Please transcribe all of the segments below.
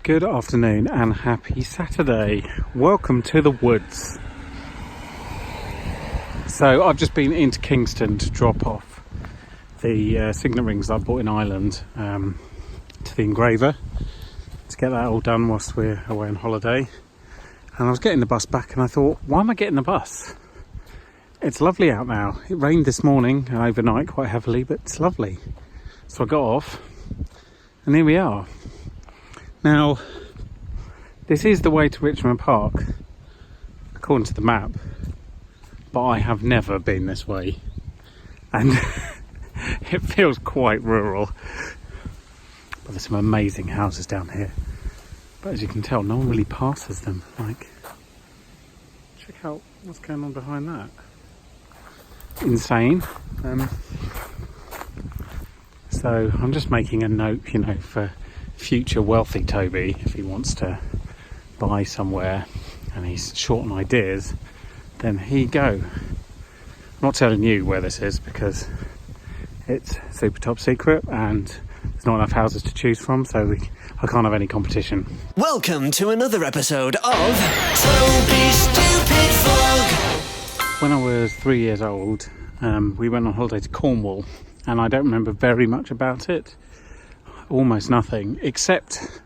Good afternoon and happy Saturday. Welcome to the woods. So I've just been into Kingston to drop off the signet rings I bought in Ireland to the engraver to get that all done whilst we're away on holiday. And I was getting the bus back and I thought, why am I getting the bus? It's lovely out now. It rained this morning and overnight quite heavily, but it's lovely. So I got off and here we are. Now, this is the way to Richmond Park, according to the map, but I have never been this way, and it feels quite rural. But there's some amazing houses down here, but as you can tell, no one really passes them. Like, check out what's going on behind that. Insane. So I'm just making a note, for future wealthy Toby, if he wants to buy somewhere and he's short on ideas, then here you go. I'm not telling you where this is because it's super top secret and there's not enough houses to choose from, so I can't have any competition. Welcome to another episode of Toby Stupid Vlog. When I was 3 years old, we went on holiday to Cornwall, and I don't remember very much about it. Almost nothing, except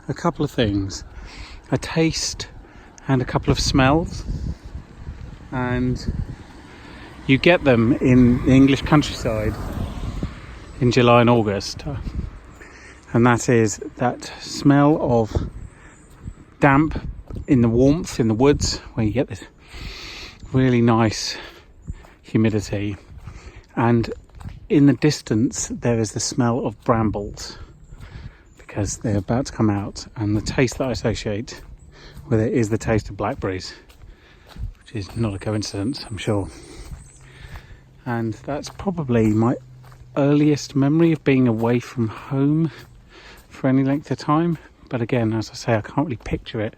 a couple of things. A taste and a couple of smells. And you get them in the English countryside in July and August. And that is that smell of damp in the warmth in the woods, where you get this really nice humidity. And in the distance there is the smell of brambles, because they're about to come out, and the taste that I associate with it is the taste of blackberries, which is not a coincidence, I'm sure. And that's probably my earliest memory of being away from home for any length of time. But again, as I say, I can't really picture it.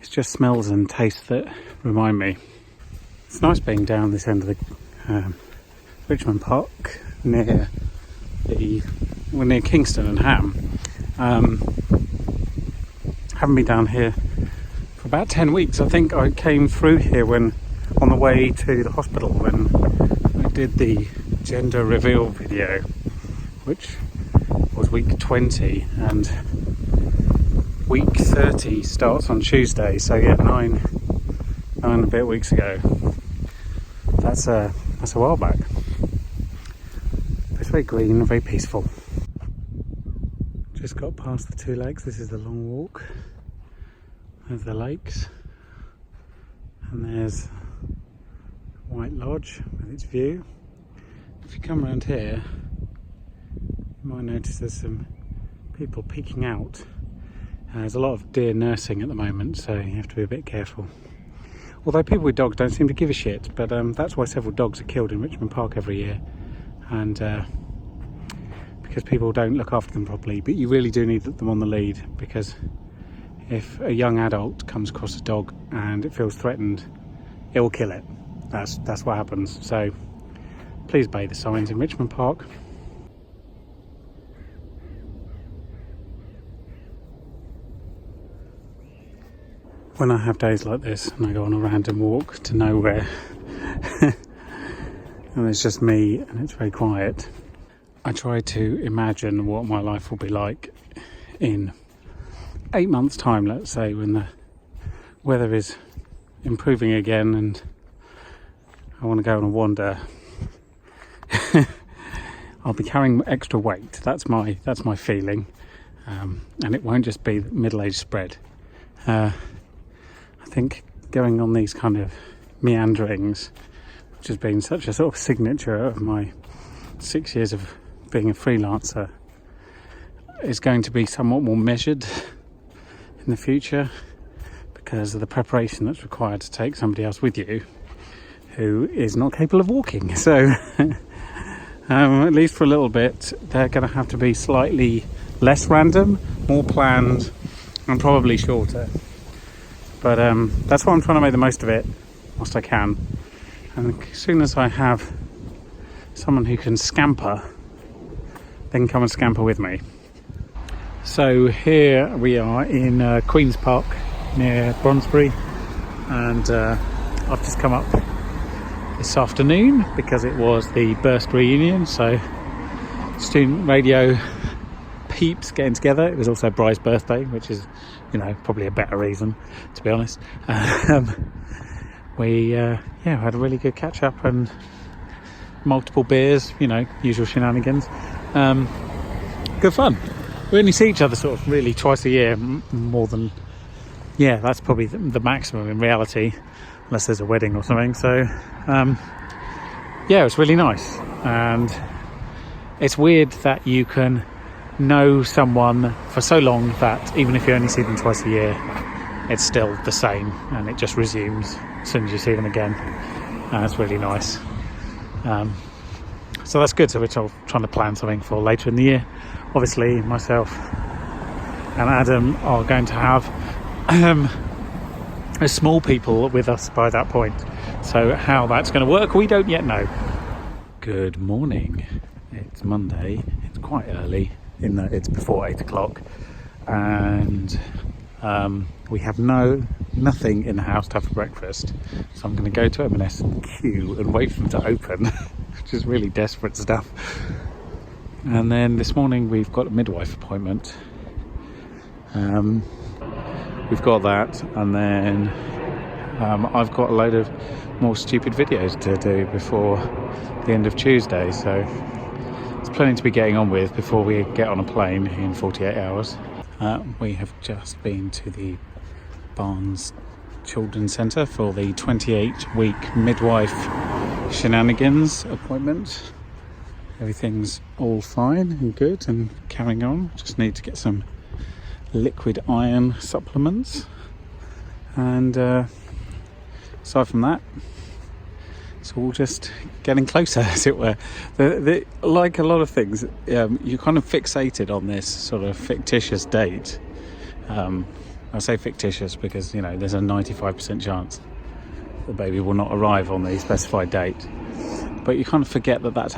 It's just smells and tastes that remind me. It's nice being down this end of the Richmond Park near Kingston and Ham. Haven't been down here for about 10 weeks. I think I came through here when on the way to the hospital when I did the gender reveal video, which was week 20, and week 30 starts on Tuesday, so yeah, nine and a bit weeks ago. That's a while back. It's very green and very peaceful. Just got past the two lakes. This is the long walk of the lakes, and there's White Lodge with its view. If you come around here, you might notice there's some people peeking out. There's a lot of deer nursing at the moment, so you have to be a bit careful. Although people with dogs don't seem to give a shit, but that's why several dogs are killed in Richmond Park every year, and because people don't look after them properly. But you really do need them on the lead, because if a young adult comes across a dog and it feels threatened, it will kill it. That's what happens. So please obey the signs in Richmond Park. When I have days like this and I go on a random walk to nowhere and it's just me and it's very quiet, I try to imagine what my life will be like in 8 months' time, let's say, when the weather is improving again and I want to go on a wander. I'll be carrying extra weight. That's my feeling, and it won't just be middle-aged spread. I think going on these kind of meanderings, which has been such a sort of signature of my 6 years of being a freelancer, is going to be somewhat more measured in the future, because of the preparation that's required to take somebody else with you who is not capable of walking. So at least for a little bit, they're going to have to be slightly less random, more planned, and probably shorter. But that's why I'm trying to make the most of it whilst I can. And as soon as I have someone who can scamper, they can come and scamper with me. So here we are in Queen's Park near Bronsbury, and I've just come up this afternoon because it was the burst reunion, so student radio peeps getting together. It was also Bry's birthday, which is, you know, probably a better reason, to be honest. We had a really good catch up and multiple beers, you know, usual shenanigans. Good fun. We only see each other sort of really twice a year, more than, that's probably the maximum in reality, unless there's a wedding or something. So it's really nice. And it's weird that you can know someone for so long that even if you only see them twice a year, it's still the same, and it just resumes as soon as you see them again. It's really nice. So that's good. So we're trying to plan something for later in the year. Obviously myself and Adam are going to have a small people with us by that point. So how that's going to work, we don't yet know. Good morning. It's Monday. It's quite early in that it's before 8 o'clock, and we have nothing in the house to have for breakfast. So I'm going to go to M&S and queue and wait for them to open, which is really desperate stuff. And then this morning we've got a midwife appointment. We've got that, and then I've got a load of more stupid videos to do before the end of Tuesday, so there's plenty to be getting on with before we get on a plane in 48 hours. We have just been to the Barnes Children's Centre for the 28-week midwife shenanigans appointment. Everything's all fine and good and carrying on. Just need to get some liquid iron supplements, and aside from that, it's all just getting closer, as it were. Like a lot of things, you're kind of fixated on this sort of fictitious date. I say fictitious because, you know, there's a 95% chance the baby will not arrive on the specified date, but you kind of forget that that's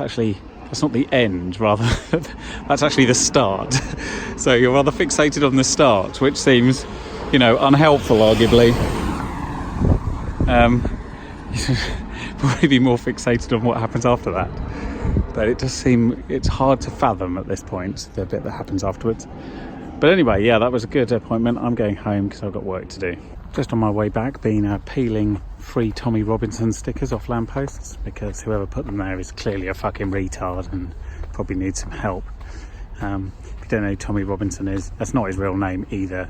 not the end, rather that's actually the start. So you're rather fixated on the start, which seems, you know, unhelpful arguably. Probably be more fixated on what happens after that, but it does seem it's hard to fathom at this point the bit that happens afterwards. But anyway, that was a good appointment. I'm going home because I've got work to do. Just on my way back, been peeling free Tommy Robinson stickers off lampposts, because whoever put them there is clearly a fucking retard and probably needs some help. If you don't know who Tommy Robinson is, that's not his real name either.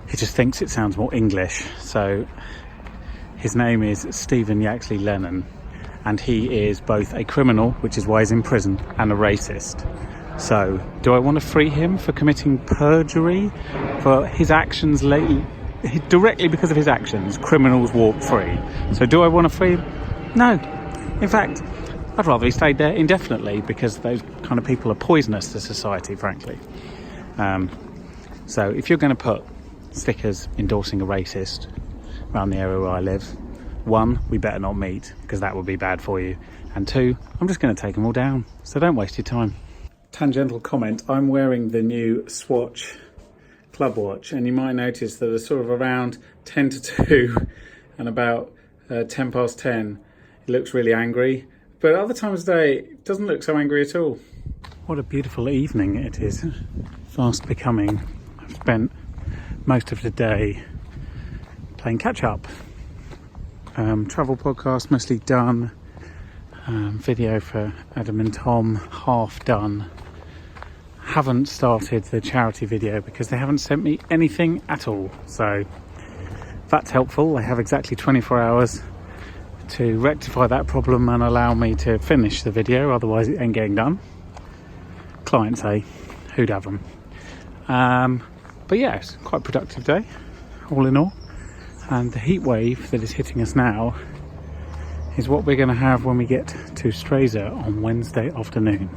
He just thinks it sounds more English. So his name is Stephen Yaxley Lennon, and he is both a criminal, which is why he's in prison, and a racist. So, do I want to free him for committing perjury for his actions lately? Directly because of his actions, criminals walk free. So do I want to free him? No. In fact, I'd rather he stayed there indefinitely, because those kind of people are poisonous to society, frankly. So if you're going to put stickers endorsing a racist around the area where I live, 1, we better not meet, because that would be bad for you. And 2, I'm just going to take them all down. So don't waste your time. Tangential comment, I'm wearing the new Swatch club watch, and you might notice that it's sort of around 10 to 2 and about 10 past 10 it looks really angry, but other times of day it doesn't look so angry at all. What a beautiful evening it is, fast becoming. I've spent most of the day playing catch up. Travel podcast mostly done, video for Adam and Tom half done. Haven't started the charity video because they haven't sent me anything at all, so that's helpful. They have exactly 24 hours to rectify that problem and allow me to finish the video, otherwise it ain't getting done. Clients say, who'd have them? But it's quite a productive day all in all, and the heat wave that is hitting us now is what we're going to have when we get to Strazer on Wednesday afternoon.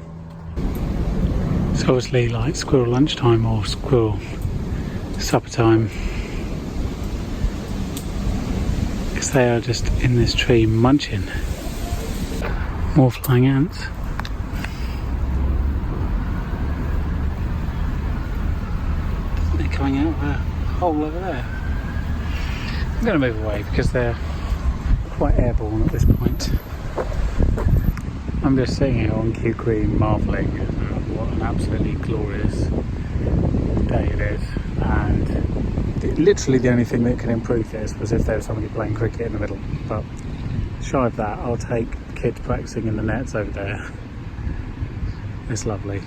It's obviously like squirrel lunchtime or squirrel supper time, because they are just in this tree munching. More flying ants. coming out of a hole over there. I'm going to move away because they're quite airborne at this point. I'm just sitting here on Kew Green marvelling at what an absolutely glorious day it is, and literally the only thing that could improve this was if there was somebody playing cricket in the middle, but shy of that, I'll take kids practicing in the nets over there. It's lovely.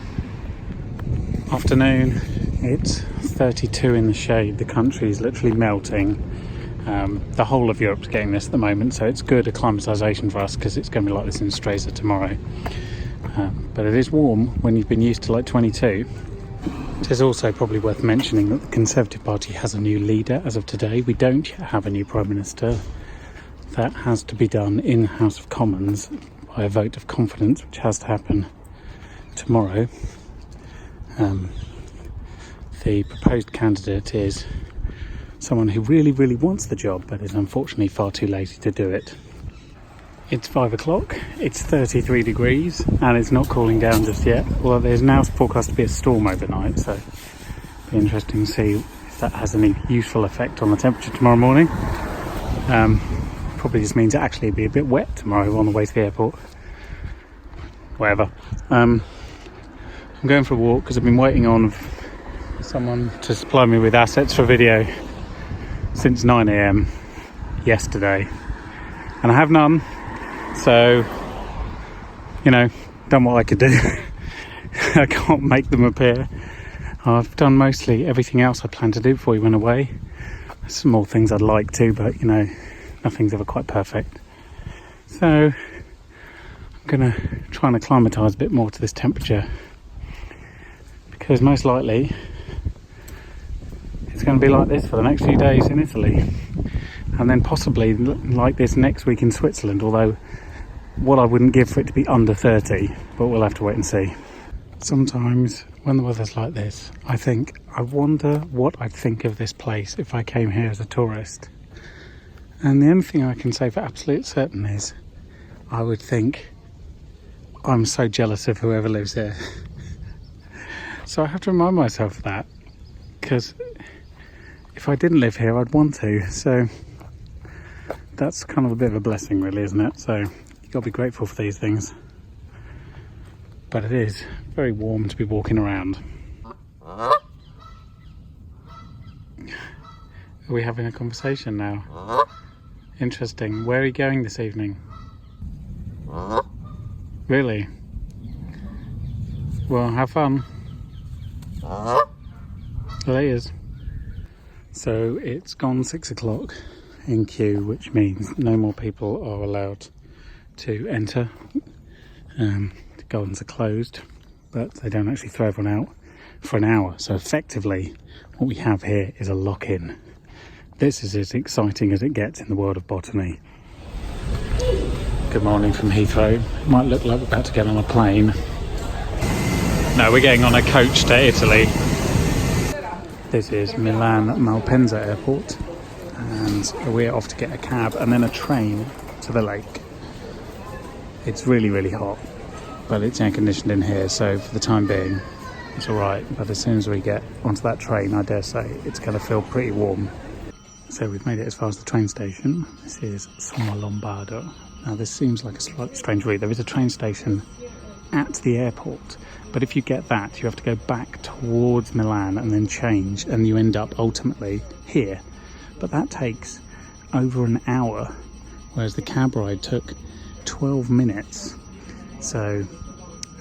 Afternoon, it's 32 in the shade, the country is literally melting. The whole of Europe's getting this at the moment, so it's good acclimatisation for us because it's going to be like this in Stresa tomorrow. But it is warm when you've been used to like 22. It is also probably worth mentioning that the Conservative Party has a new leader as of today. We don't yet have a new Prime Minister. That has to be done in the House of Commons by a vote of confidence, which has to happen tomorrow. The proposed candidate is someone who really, really wants the job, but is unfortunately far too lazy to do it. It's 5 o'clock, it's 33 degrees, and it's not cooling down just yet. Well, there's now forecast to be a storm overnight, so it'll be interesting to see if that has any useful effect on the temperature tomorrow morning. Probably just means it actually be a bit wet tomorrow on the way to the airport. Whatever. I'm going for a walk because I've been waiting on someone to supply me with assets for video since 9 AM yesterday, and I have none, so done what I could do. I can't make them appear. I've done mostly everything else I planned to do before we went away. There's some more things I'd like to, but nothing's ever quite perfect, so I'm gonna try and acclimatise a bit more to this temperature, because most likely it's going to be like this for the next few days in Italy, and then possibly like this next week in Switzerland, although what I wouldn't give for it to be under 30, but we'll have to wait and see. Sometimes when the weather's like this, I wonder what I'd think of this place if I came here as a tourist. And the only thing I can say for absolute certain is I would think, I'm so jealous of whoever lives here. So I have to remind myself of that, because if I didn't live here, I'd want to. So that's kind of a bit of a blessing, really, isn't it? So you've got to be grateful for these things. But it is very warm to be walking around. Are we having a conversation now? Interesting. Where are you going this evening? Really? Well, have fun. Layers. So it's gone 6 o'clock in Kew, which means no more people are allowed to enter. The gardens are closed, but they don't actually throw everyone out for an hour. So effectively, what we have here is a lock-in. This is as exciting as it gets in the world of botany. Good morning from Heathrow. It might look like we're about to get on a plane. No, we're getting on a coach to Italy. This is Milan Malpensa Airport, and we're off to get a cab and then a train to the lake. It's really, really hot, but it's air conditioned in here, so for the time being it's alright. But as soon as we get onto that train, I dare say it's going to feel pretty warm. So we've made it as far as the train station. This is Somma Lombardo. Now this seems like a slightly strange route. There is a train station at the airport, but if you get that, you have to go back towards Milan and then change, and you end up ultimately here. But that takes over an hour, whereas the cab ride took 12 minutes. So,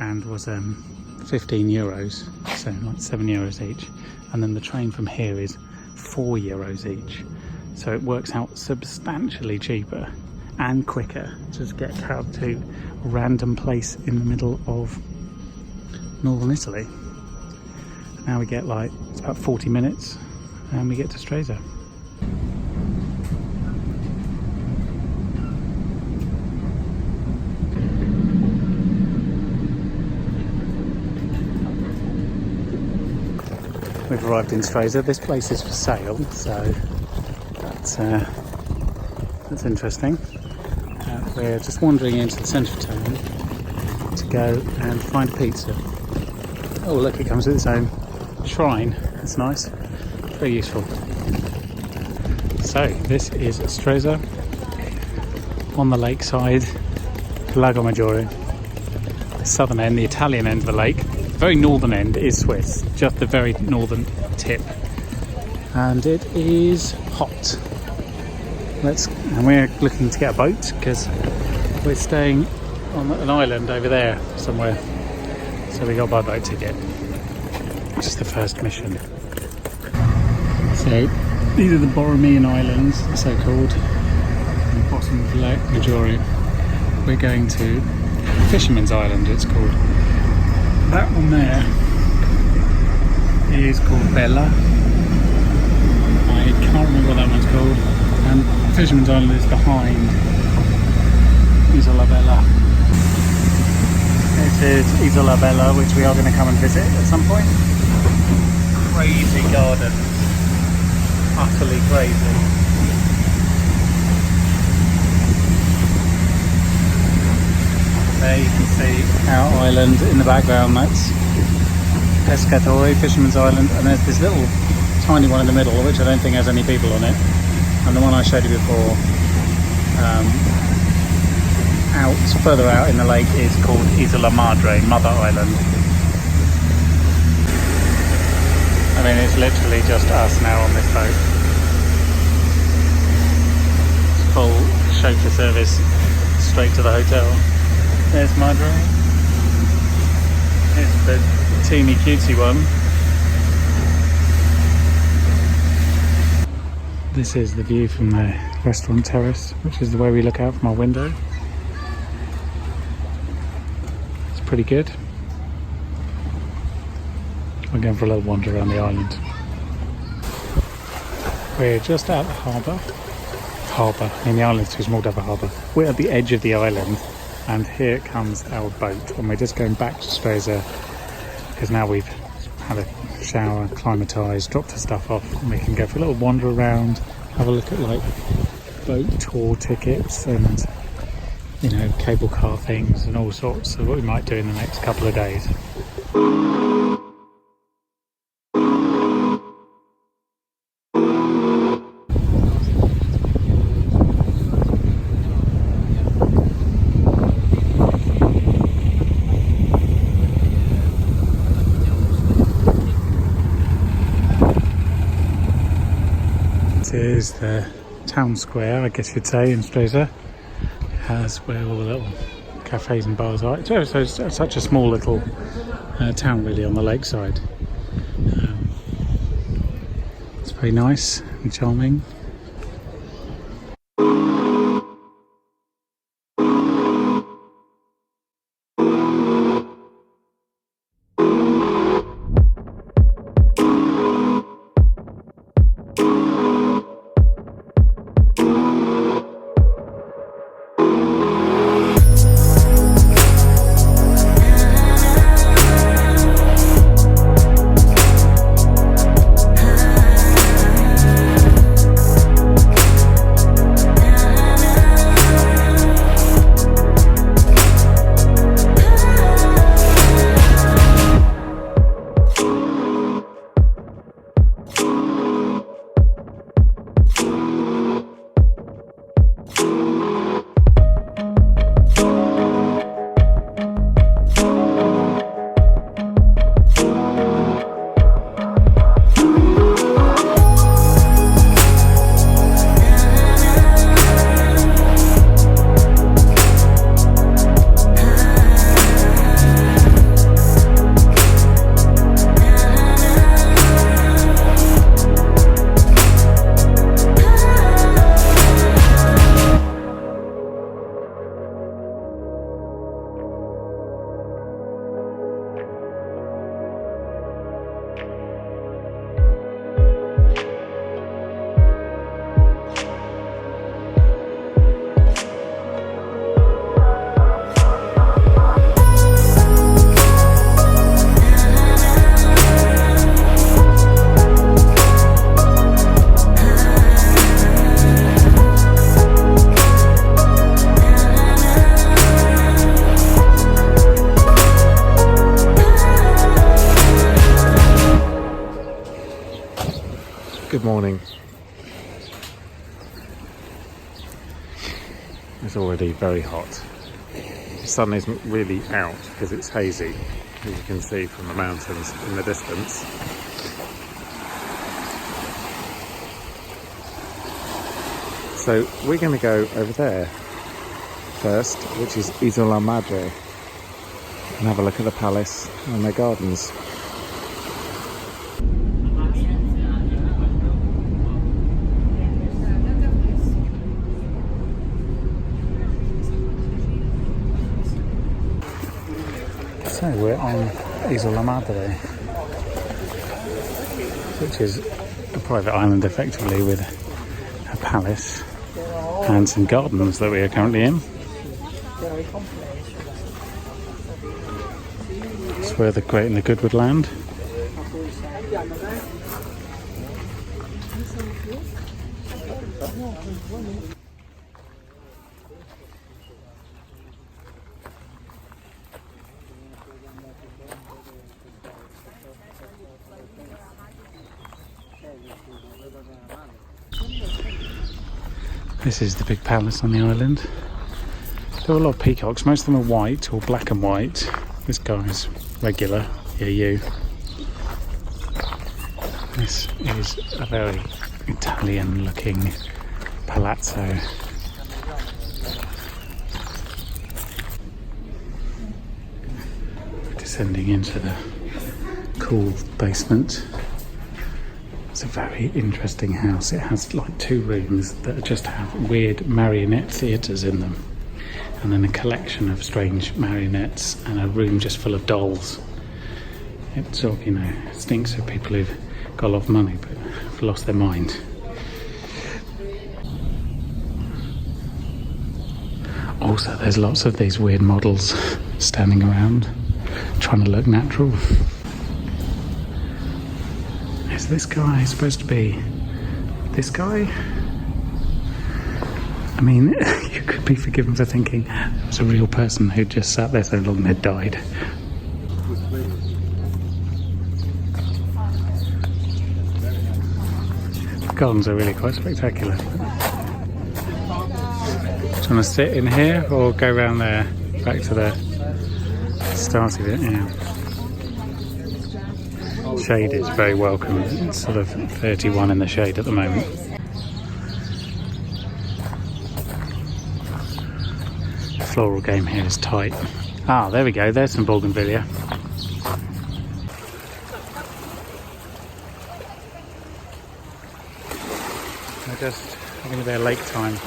and was 15 euros, so like €7 each. And then the train from here is €4 each. So it works out substantially cheaper and quicker to just get a cab to a random place in the middle of northern Italy. Now we get it's about 40 minutes and we get to Stresa. We've arrived in Stresa. This place is for sale, so that's interesting. We're just wandering into the centre of town to go and find a pizza. Oh look, it comes with its own shrine. That's nice. very useful. So this is Stresa on the lakeside, Lago Maggiore. The southern end, the Italian end of the lake. The very northern end is Swiss, just the very northern tip. And it is hot. And we're looking to get a boat because we're staying on an island over there somewhere. So we got to buy a boat ticket, which is the first mission. So these are the Borromean Islands, so called, on the bottom of Lake Maggiore. We're going to Fisherman's Island, it's called. That one there is called Bella. I can't remember what that one's called. And Fisherman's Island is behind Isola Bella. This is Isola Bella, which we are going to come and visit at some point. Crazy gardens. Utterly crazy. There you can see our island in the background. That's Pescatori, Fisherman's Island, and there's this little tiny one in the middle, which I don't think has any people on it. And the one I showed you before, further out in the lake, is called Isola Madre, Mother Island. I mean, it's literally just us now on this boat. It's full chauffeur service straight to the hotel. There's Madre. Here's the teeny cutesy one. This is the view from the restaurant terrace, which is the way we look out from our window. It's pretty good. We're going for a little wander around the island. We're just at the harbour. I mean, the island's too small to have a harbour. We're at the edge of the island, and here comes our boat. And we're just going back to Stresa because now we've had a shower, acclimatised, dropped our stuff off, and we can go for a little wander around, have a look at like boat tour tickets and, you know, cable car things and all sorts of what we might do in the next couple of days. Is the town square, I guess you'd say, in Stresa. It has where all the little cafes and bars are. It's such a small little town really on the lakeside. It's very nice and charming. Good morning. It's already very hot. The sun isn't really out because it's hazy, as you can see from the mountains in the distance. So we're going to go over there first, which is Lake Maggiore, and have a look at the palace and their gardens. So we're on Lake Maggiore, which is a private island effectively with a palace and some gardens that we are currently in. It's where the Great and the Good would land. This is the big palace on the island. There are a lot of peacocks. Most of them are white or black and white. This guy's regular. Yeah, you. This is a very Italian looking palazzo. Descending into the cool basement. It's a very interesting house. It has like 2 rooms that just have weird marionette theatres in them, and then a collection of strange marionettes, and a room just full of dolls. It sort of, stinks of people who've got a lot of money but have lost their mind. Also, there's lots of these weird models standing around trying to look natural. Is this guy supposed to be this guy? I mean, you could be forgiven for thinking it was a real person who just sat there so long they'd died. The gardens are really quite spectacular. Do you want to sit in here or go around there, back to the start of it? Yeah. Shade is very welcome. It's sort of 31 in the shade at the moment. The floral game here is tight. Ah, there we go. There's some bougainvillea. They're just having their lake time.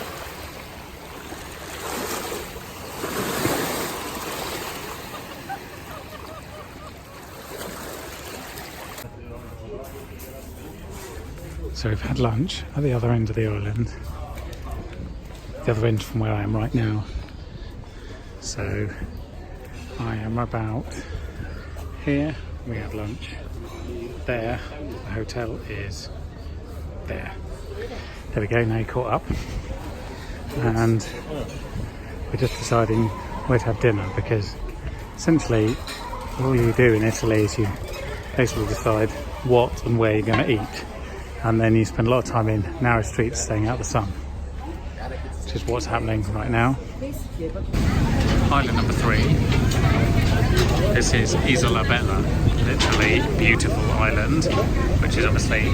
So we've had lunch at the other end of the island, the other end from where I am right now. So I am about here, we had lunch. There, the hotel is there. There we go, now you caught up. And we're just deciding where to have dinner, because essentially all you do in Italy is you basically decide what and where you're going to eat. And then you spend a lot of time in narrow streets staying out the sun, which is what's happening right now. Island number 3. This is Isola Bella, literally beautiful island, which is obviously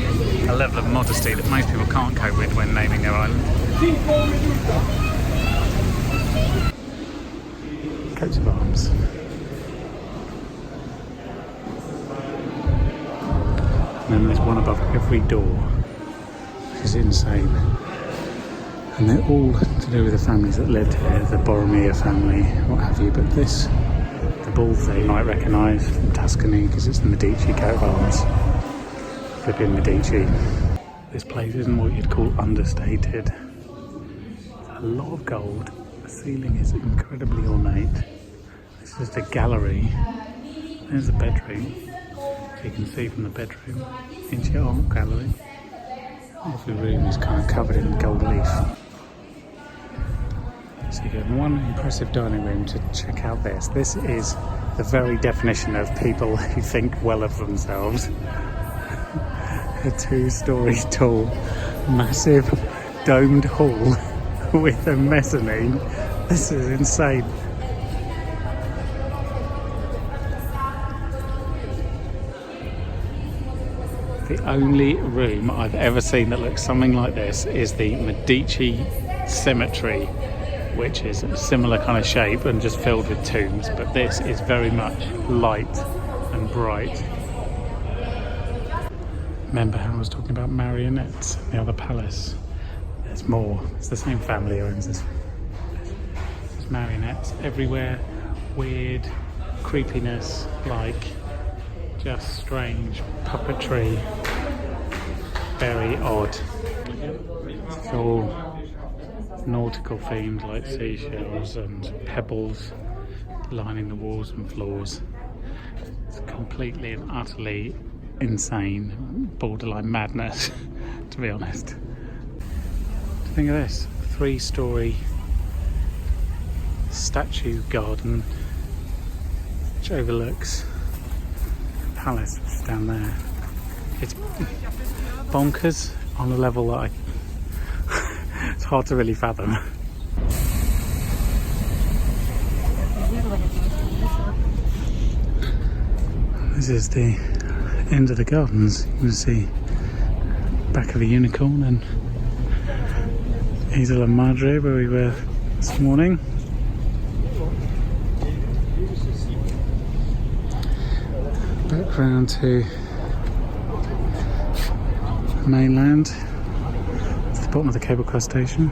a level of modesty that most people can't cope with when naming their island. Coats of arms. And then there's one above every door, which is insane. And they're all to do with the families that lived here, the Borromeo family, what have you. But this, the bull thing, you might recognise from Tuscany because it's the Medici coat of arms. Flipping Medici. This place isn't what you'd call understated. It's a lot of gold. The ceiling is incredibly ornate. This is just a gallery. There's a bedroom. You can see from the bedroom into your art gallery. Every room is kind of covered in gold leaf. So you get one impressive dining room to check out this. This is the very definition of people who think well of themselves. a 2-story tall, massive domed hall with a mezzanine. This is insane. The only room I've ever seen that looks something like this is the Medici Cemetery, which is a similar kind of shape and just filled with tombs, but this is very much light and bright. Remember how I was talking about marionettes in the other palace? There's more. It's the same family who owns this. There's marionettes everywhere. Weird creepiness, like just strange puppetry. Very odd. It's all nautical themed, like seashells and pebbles lining the walls and floors. It's completely and utterly insane, borderline madness, to be honest. Think of this, 3-story statue garden which overlooks the palace, which is down there. It's bonkers on a level that it's hard to really fathom. This is the end of the gardens. You can see back of a unicorn and Lake Maggiore, where we were this morning. Back round to mainland. It's the bottom of the cable car station.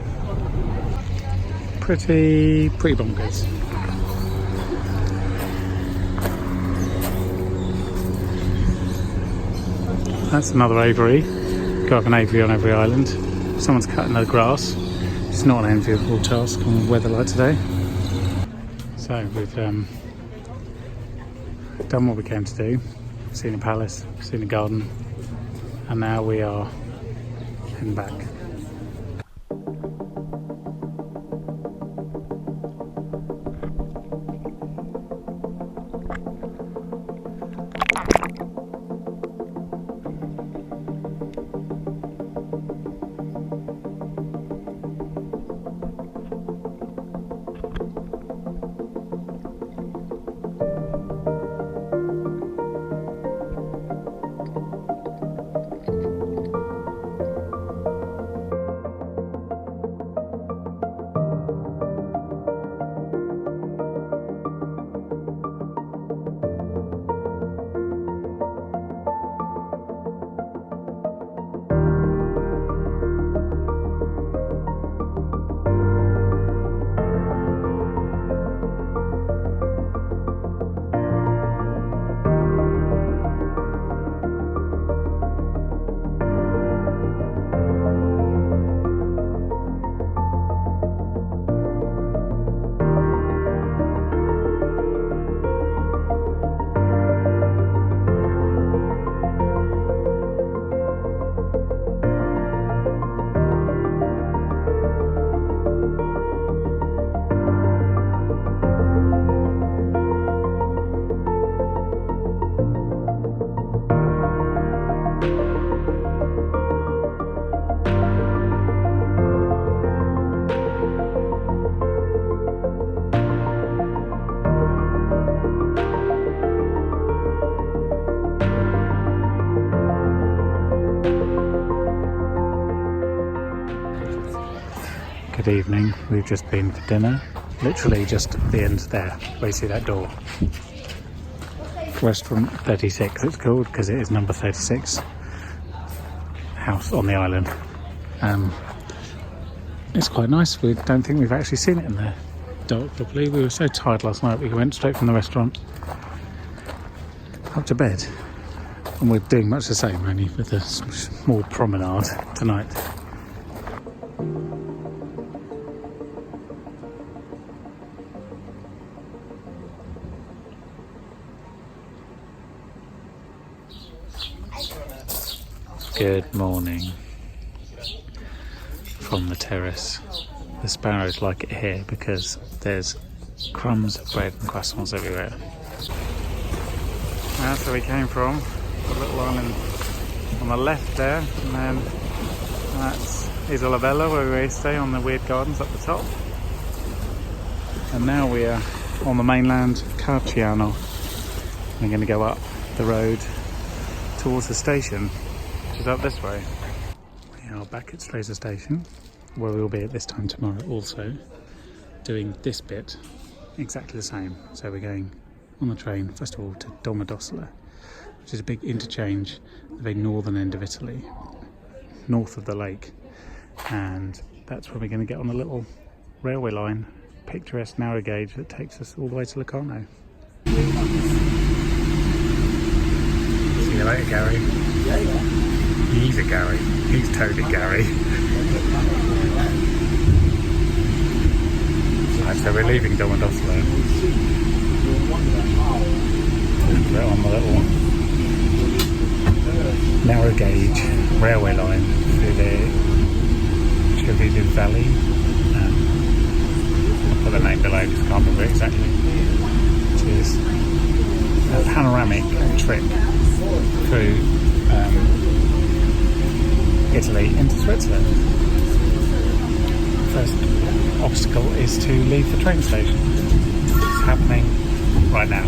Pretty bonkers. That's another aviary. Got an aviary on every island. Someone's cutting the grass. It's not an enviable task on weather like today. So we've done what we came to do. Seen a palace, seen a garden, and now we are heading back. Good evening. We've just been for dinner. Literally just at the end there, where you see that door. Restaurant 36 it's called, because it is number 36 house on the island. It's quite nice. We don't think we've actually seen it in the dark properly. We were so tired last night we went straight from the restaurant up to bed, and we're doing much the same, only with a small promenade tonight. Good morning from the terrace. The sparrows like it here because there's crumbs of bread and croissants everywhere. That's where we came from, the little island on the left there, and then that's Isola Bella, where we stay on the weird gardens up the top. And now we are on the mainland Carciano. We're going to go up the road towards the station, which is up this way. We are back at Stresa Station, where we will be at this time tomorrow also, doing this bit exactly the same. So we're going on the train, first of all, to Domodossola, which is a big interchange at the very northern end of Italy, north of the lake. And that's where we're going to get on the little railway line, picturesque narrow gauge that takes us all the way to Locarno. See you later, Gary. He's a Gary. He's Toby Gary. Right, so we're leaving Domodossola. We're on the little narrow gauge railway line through the Treviso Valley. I'll put the name below because I can't remember exactly. Which is a panoramic trip through Italy into Switzerland. First obstacle is to leave the train station. It's happening right now.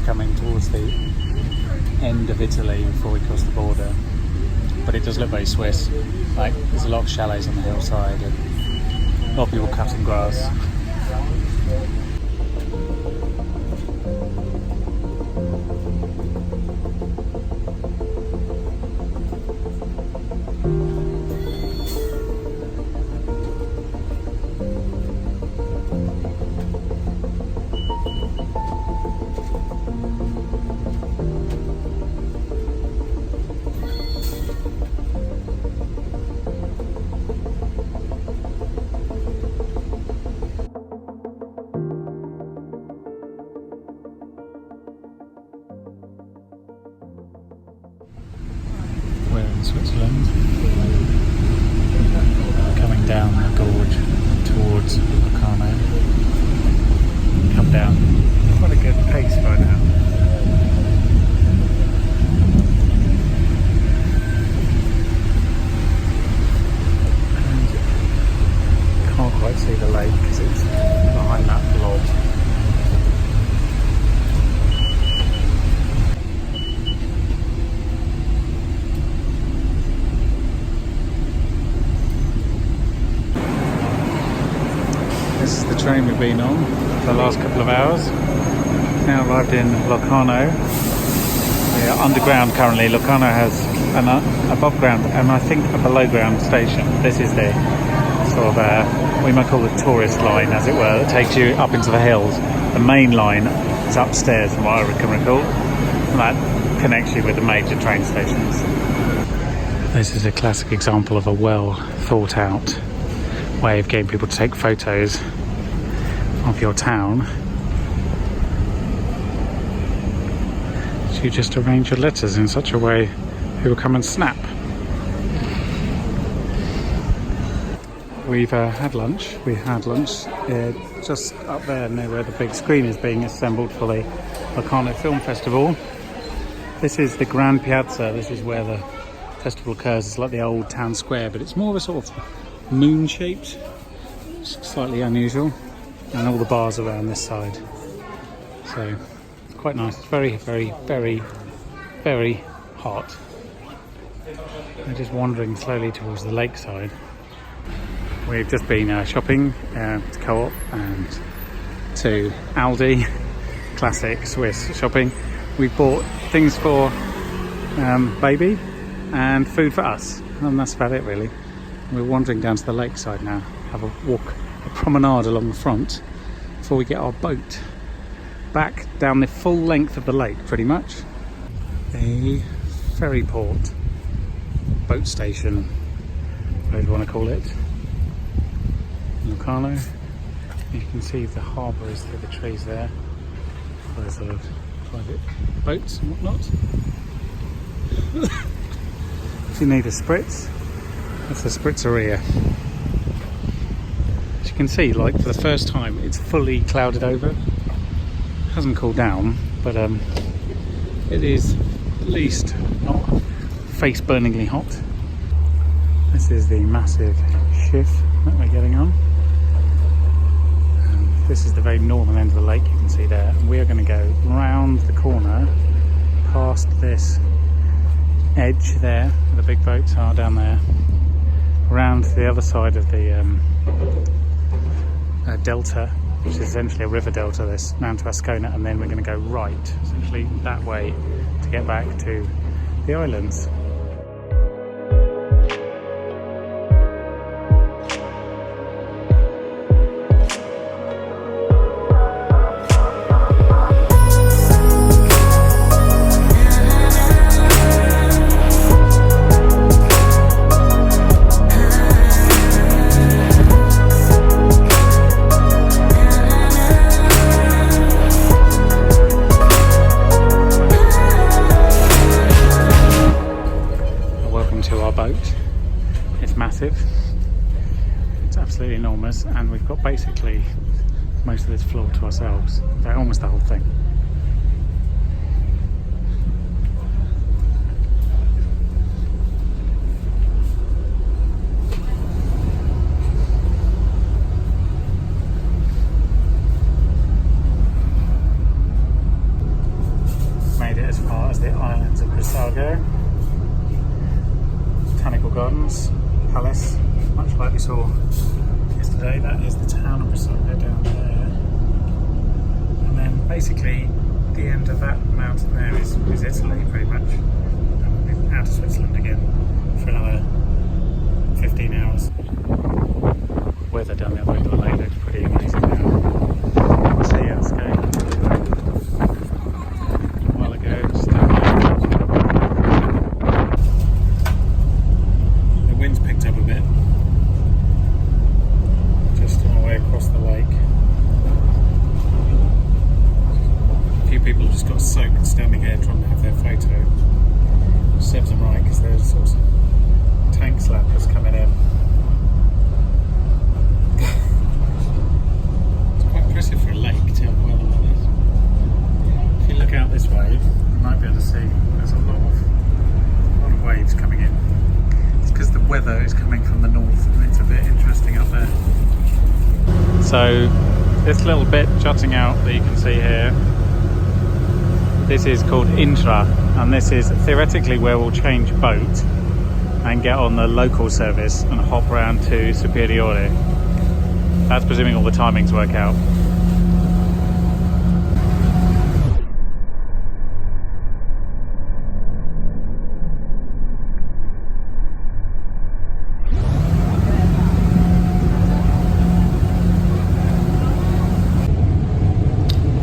Coming towards the end of Italy before we cross the border, but it does look very Swiss. Like, there's a lot of chalets on the hillside and a lot of people cutting grass. Switzerland, coming down the gorge towards Locarno. Come down quite a good pace right now. And can't quite see the lake because it's behind that blob. This is the train we've been on for the last couple of hours. Now arrived in Locarno. We are underground currently. Locarno has an above ground and I think a below ground station. This is the sort of, we might call the tourist line, as it were, that takes you up into the hills. The main line is upstairs from what I can recall, and that connects you with the major train stations. This is a classic example of a well thought out way of getting people to take photos of your town. So you just arrange your letters in such a way people come and snap. We've had lunch. We had lunch just up there near where the big screen is being assembled for the Locarno Film Festival. This is the Grand Piazza. This is where the festival occurs. It's like the old town square, but it's more of a sort of moon shaped, slightly unusual, and all the bars around this side, so quite nice. It's very, very, very, very hot. We're just wandering slowly towards the lakeside. We've just been shopping to Co-op and to Aldi, classic Swiss shopping. We bought things for baby and food for us, and that's about it really. We're wandering down to the lakeside now, have a walk, a promenade along the front before we get our boat back down the full length of the lake, pretty much. A ferry port. boat station, whatever you want to call it, Locarno. You can see the harbour is through the trees there, for sort of private boats and whatnot. If you need a spritz, that's the spritzeria. As you can see, like for the first time, it's fully clouded over. It hasn't cooled down, but it is at least not face-burningly hot. This is the massive shift that we're getting on. This is the very northern end of the lake, you can see there. And we are going to go round the corner, past this edge there, where the big boats are down there, round to the other side of the delta, which is essentially a river delta, this round to Ascona, and then we're going to go right, essentially that way, to get back to the islands. It's absolutely enormous, and we've got basically most of this floor to ourselves, in fact almost the whole thing. Made it as far as the islands of Brissago. Botanical Gardens, Palace, much like we saw yesterday. That is the town of Brissago down there. And then basically the end of that mountain there is Italy, pretty much. And we'll be out of Switzerland again for another 15 hours. Weather down the other end of the lake looks pretty amazing now. So yeah, let's go. A while ago, just down there. The wind's picked up a bit. Just on our way across the lake. A few people have just got soaked standing here trying to have their photo. Serves them right, because there's sort of tank slappers coming in. It's quite impressive for a lake to have weather like this. If you look out this way, you might be able to see there's a lot of waves coming in. It's because the weather is coming from the north and it's a bit interesting up there. So this little bit jutting out that you can see here, this is called Intra, and this is theoretically where we'll change boat and get on the local service and hop round to Superiore. That's presuming all the timings work out.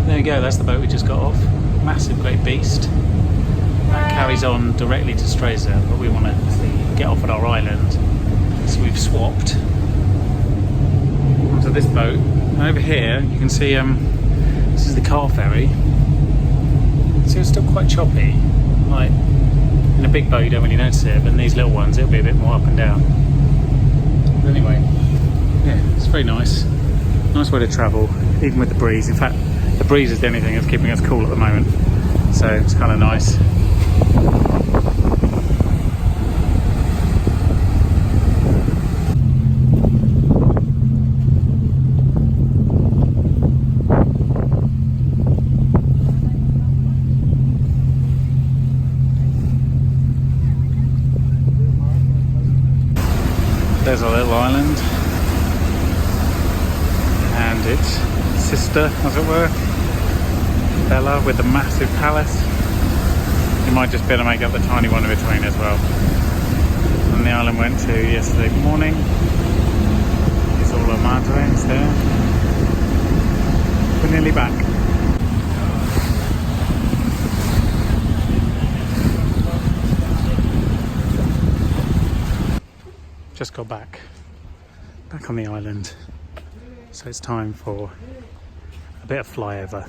There you go, that's the boat we just got off. Massive great beast. That carries on directly to Stresa, but we want to get off at our island, so we've swapped onto this boat. And over here you can see this is the car ferry. So it's still quite choppy. Like in a big boat you don't really notice it, but in these little ones it'll be a bit more up and down. But anyway, yeah, it's very nice. Nice way to travel, even with the breeze. In fact, the breeze is the only thing that's keeping us cool at the moment, so it's kind of nice. There's our little island and its sister, as it were, Bella, with the massive palace. You might just be able to make up the tiny one in between as well. And the island went to yesterday morning. Isola Madre is there. We're nearly back. just got back on the island, so it's time for a bit of flyover.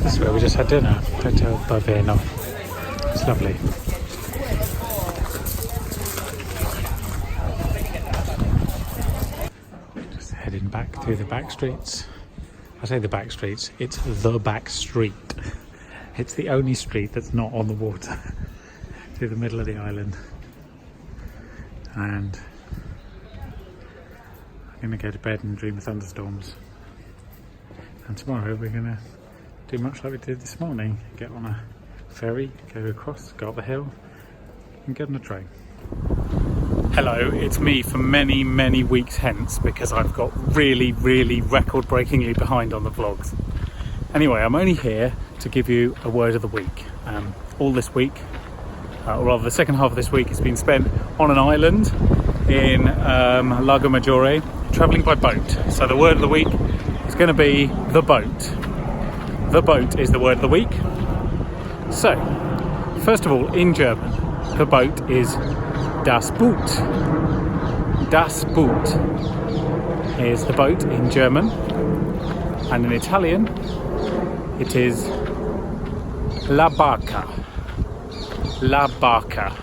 This is where we just had dinner, Hotel Baveno. It's lovely. Just heading back through the back streets. I say the back streets, it's the back street. It's the only street that's not on the water. Through the middle of the island. And I'm going to go to bed and dream of thunderstorms. And tomorrow we're going to do much like we did this morning. Get on a ferry, go across, go up the hill and get on a train. Hello, it's me from many, many weeks hence because I've got really, really record-breakingly behind on the vlogs. Anyway, I'm only here to give you a word of the week. All this week, or rather the second half of this week, has been spent on an island in Lake Maggiore, travelling by boat. So the word of the week is going to be the boat. The boat is the word of the week. So, first of all, in German, the boat is das Boot. Das Boot is the boat in German, and in Italian, it is la barca. La barca.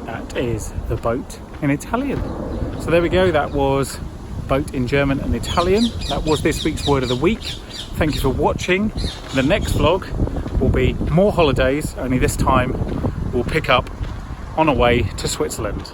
That is the boat in Italian. So there we go, that was boat in German and Italian. That was this week's word of the week. Thank you for watching. The next vlog will be more holidays, only this time we'll pick up on our way to Switzerland.